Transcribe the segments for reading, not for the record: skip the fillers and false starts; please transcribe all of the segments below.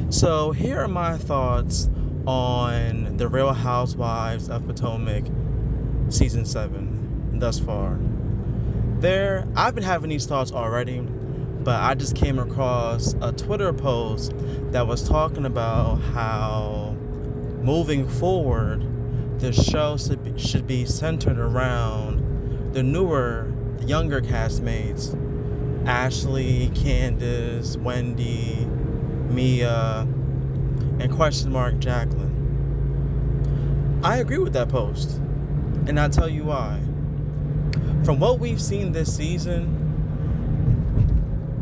So here are my thoughts on the Real Housewives of Potomac season 7 thus far. I've been having these thoughts already, but I just came across a Twitter post that was talking about how moving forward, the show should be centered around the younger castmates: Ashley, Candace, Wendy, Mia, and Jacqueline. I agree with that post, and I'll tell you why. From what we've seen this season,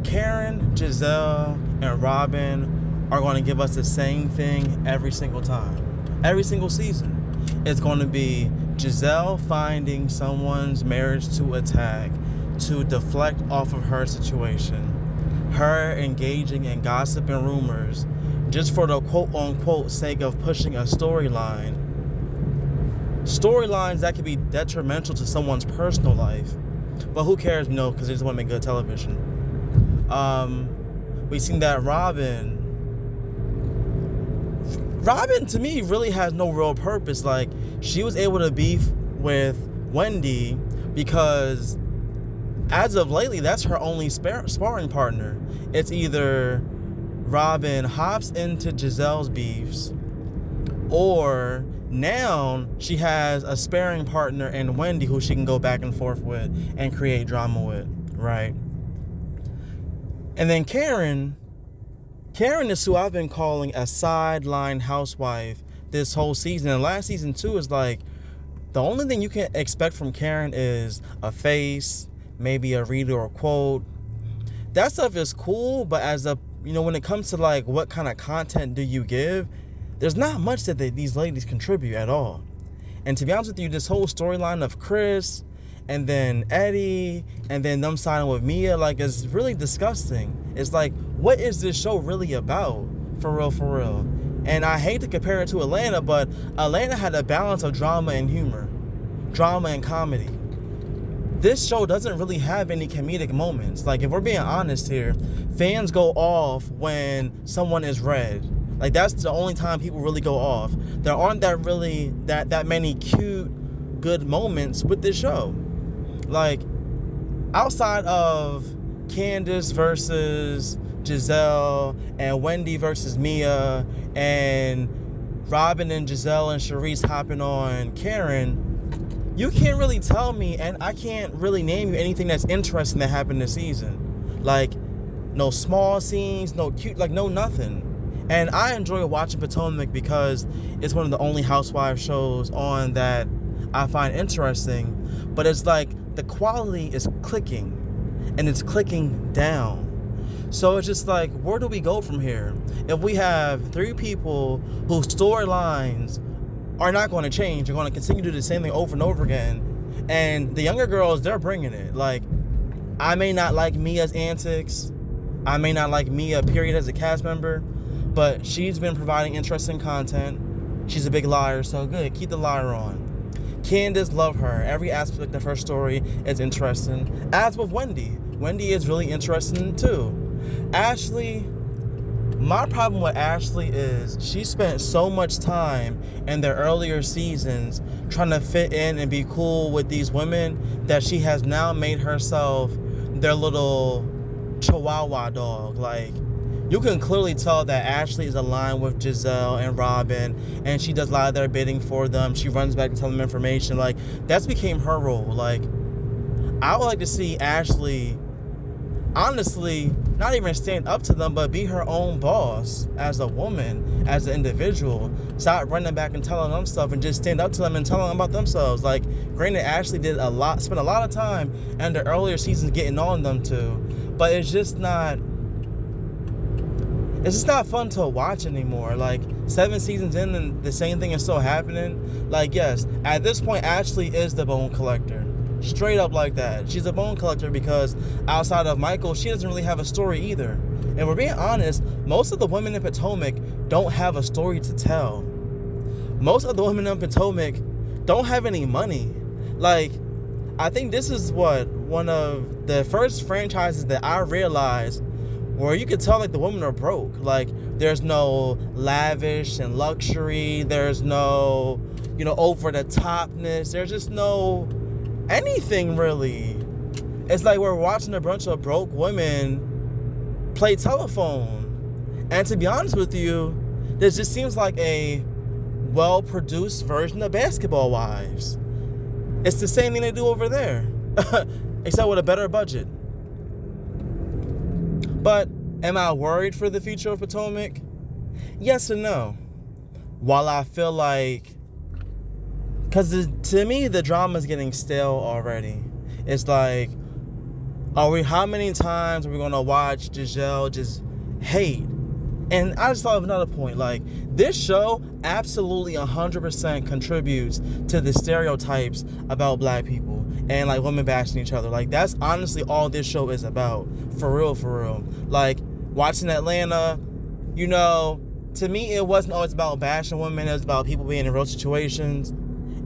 Karen, Giselle, and Robyn are going to give us the same thing every single time. Every single season. It's going to be Giselle finding someone's marriage to attack, to deflect off of her situation. Her engaging in gossip and rumors just for the quote-unquote sake of pushing a storyline. Storylines that could be detrimental to someone's personal life. But who cares, because they just want to make good television. We've seen that Robyn to me really has no real purpose. Like, she was able to beef with Wendy because as of lately, that's her only sparring partner. It's either Robyn hops into Giselle's beefs, or now she has a sparring partner in Wendy who she can go back and forth with and create drama with, right? And then Karen is who I've been calling a sideline housewife this whole season. And last season too is like, the only thing you can expect from Karen is a face, maybe a read or a quote. That stuff is cool, but when it comes to like what kind of content do you give, there's not much that these ladies contribute at all. And to be honest with you, this whole storyline of Chris and then Eddie and then them signing with Mia, like, is really disgusting. It's like, what is this show really about? For real. And I hate to compare it to Atlanta, but Atlanta had a balance of drama and humor, drama and comedy. This show doesn't really have any comedic moments. Like, if we're being honest here, fans go off when someone is red. Like, that's the only time people really go off. There aren't that many cute, good moments with this show. Like, outside of Candace versus Giselle and Wendy versus Mia and Robyn and Giselle and Charisse hopping on Karen, you can't really tell me, and I can't really name you anything that's interesting that happened this season. Like, no small scenes, no cute, like, no nothing. And I enjoy watching Potomac because it's one of the only housewives shows on that I find interesting. But it's like the quality is clicking, and it's clicking down. So it's just like, where do we go from here? If we have 3 people whose storylines are not going to change, they're going to continue to do the same thing over and over again. And the younger girls, they're bringing it. Like, I may not like Mia's antics. I may not like Mia, period, as a cast member. But she's been providing interesting content. She's a big liar, so good. Keep the liar on. Candace, love her. Every aspect of her story is interesting. As with Wendy. Wendy is really interesting too. Ashley, my problem with Ashley is she spent so much time in the earlier seasons trying to fit in and be cool with these women that she has now made herself their little chihuahua dog. Like, you can clearly tell that Ashley is aligned with Giselle and Robyn, and she does a lot of their bidding for them. She runs back to tell them information. Like, that's became her role. Like, I would like to see Ashley, honestly, not even stand up to them, but be her own boss as a woman, as an individual. Stop running back and telling them stuff and just stand up to them and tell them about themselves. Like, granted, Ashley spent a lot of time in the earlier seasons getting on them too, but it's just not fun to watch anymore. Like, 7 seasons in and the same thing is still happening. Like, yes, at this point, Ashley is the bone collector. Straight up like that. She's a bone collector because outside of Michael, she doesn't really have a story either. And we're being honest, most of the women in Potomac don't have a story to tell. Most of the women in Potomac don't have any money. Like, I think this is one of the first franchises that I realized where you could tell like the women are broke. Like there's no lavish and luxury. There's no, over the topness. There's just no anything really. It's like we're watching a bunch of broke women play telephone. And to be honest with you, this just seems like a well-produced version of Basketball Wives. It's the same thing they do over there, except with a better budget. But am I worried for the future of Potomac? Yes and no. While I feel like, because to me the drama is getting stale already. It's like, how many times are we gonna watch Giselle just hate? And I just thought of another point. Like, this show absolutely 100% contributes to the stereotypes about black people and like women bashing each other. Like, that's honestly all this show is about. For real. Like, watching Atlanta, to me it wasn't always about bashing women. It was about people being in real situations.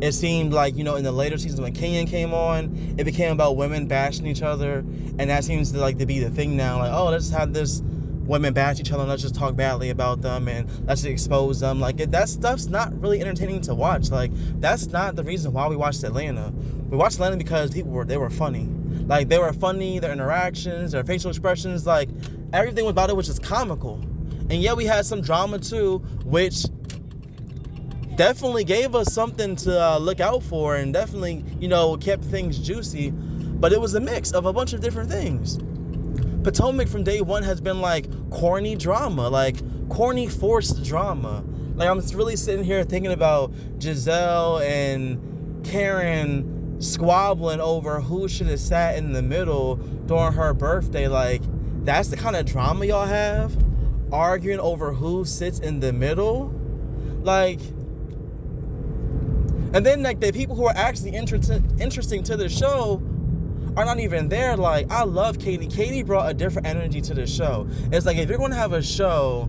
It seemed like, in the later seasons when Kenyon came on, it became about women bashing each other. And that seems to be the thing now. Like, oh, let's just have this women bash each other and let's just talk badly about them and let's just expose them. Like, that stuff's not really entertaining to watch. Like, that's not the reason why we watched Atlanta. We watched Atlanta because they were funny. Like, they were funny, their interactions, their facial expressions, like, everything about it was just comical. And yeah, we had some drama too, which definitely gave us something to look out for and definitely, kept things juicy. But it was a mix of a bunch of different things. Potomac from day one has been like corny drama, like corny forced drama. Like, I'm really sitting here thinking about Giselle and Karen squabbling over who should have sat in the middle during her birthday. Like, that's the kind of drama y'all have? Arguing over who sits in the middle? Like, and then like the people who are actually interesting to the show are not even there. Like, I love Katie. Katie brought a different energy to the show. It's like, if you're going to have a show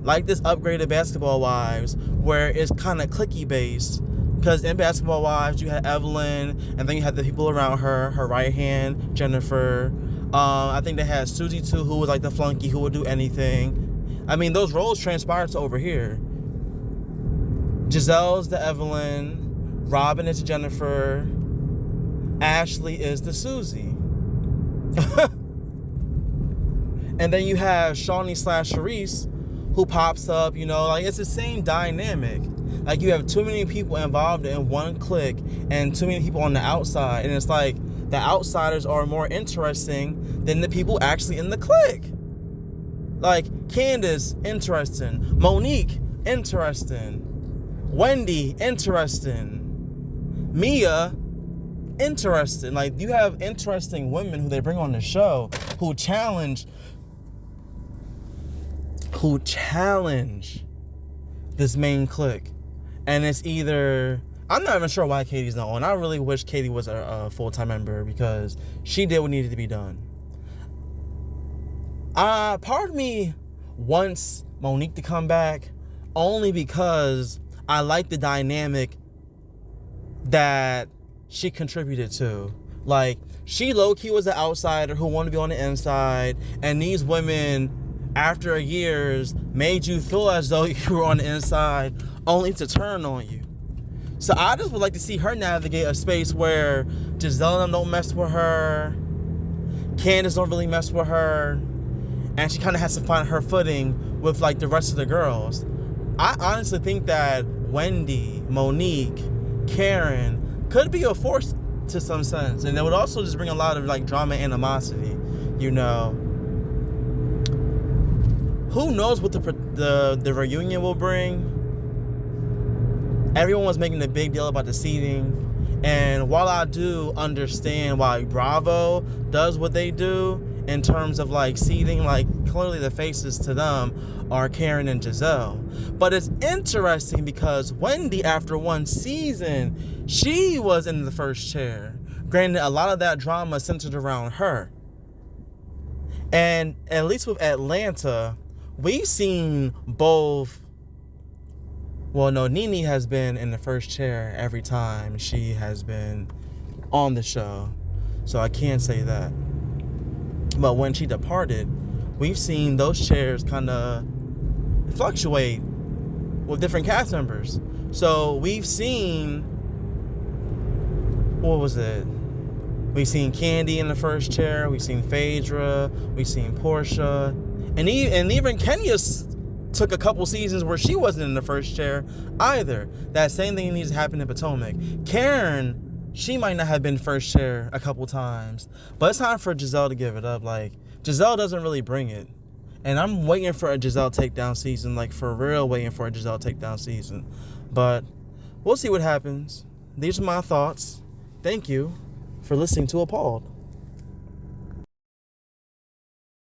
like this upgraded Basketball Wives, where it's kind of cliquey based, because in Basketball Wives, you had Evelyn, and then you had the people around her right hand, Jennifer. I think they had Susie too, who was like the flunky who would do anything. I mean, those roles transpired to over here. Giselle's the Evelyn, Robyn is Jennifer, Ashley is the Susie. And then you have Shawnee / Sharice, who pops up, like, it's the same dynamic. Like, you have too many people involved in one clique and too many people on the outside. And it's like, the outsiders are more interesting than the people actually in the clique. Like, Candace, interesting. Monique, interesting. Wendy, interesting. Mia, interesting. Like, you have interesting women who they bring on the show who challenge this main clique. And it's either, I'm not even sure why Katie's not on. I really wish Katie was a full-time member because she did what needed to be done. Part of me wants Monique to come back only because I like the dynamic that she contributed to. Like, she low-key was an outsider who wanted to be on the inside, and these women, after years, made you feel as though you were on the inside only to turn on you. So I just would like to see her navigate a space where Giselle and them don't mess with her, Candace don't really mess with her, and she kind of has to find her footing with like the rest of the girls. I honestly think that Wendy, Monique, Karen could be a force to some sense, and it would also just bring a lot of like drama, animosity, Who knows what the reunion will bring? Everyone was making a big deal about the seating, and while I do understand why Bravo does what they do in terms of like seating, like clearly the faces to them are Karen and Giselle. But it's interesting because Wendy, after one season, she was in the first chair. Granted, a lot of that drama centered around her. And at least with Atlanta, we've seen both. Well, no, Nene has been in the first chair every time she has been on the show. So I can't say that. But when she departed, we've seen those chairs kind of fluctuate with different cast members. So we've seen, what was it? We've seen Candy in the first chair. We've seen Phaedra. We've seen Portia. And even Kenya took a couple seasons where she wasn't in the first chair either. That same thing needs to happen in Potomac. Karen, she might not have been first chair a couple times. But it's time for Giselle to give it up. Like, Giselle doesn't really bring it. And I'm waiting for a Giselle takedown season. Like, for real, waiting for a Giselle takedown season. But we'll see what happens. These are my thoughts. Thank you for listening to Appalled.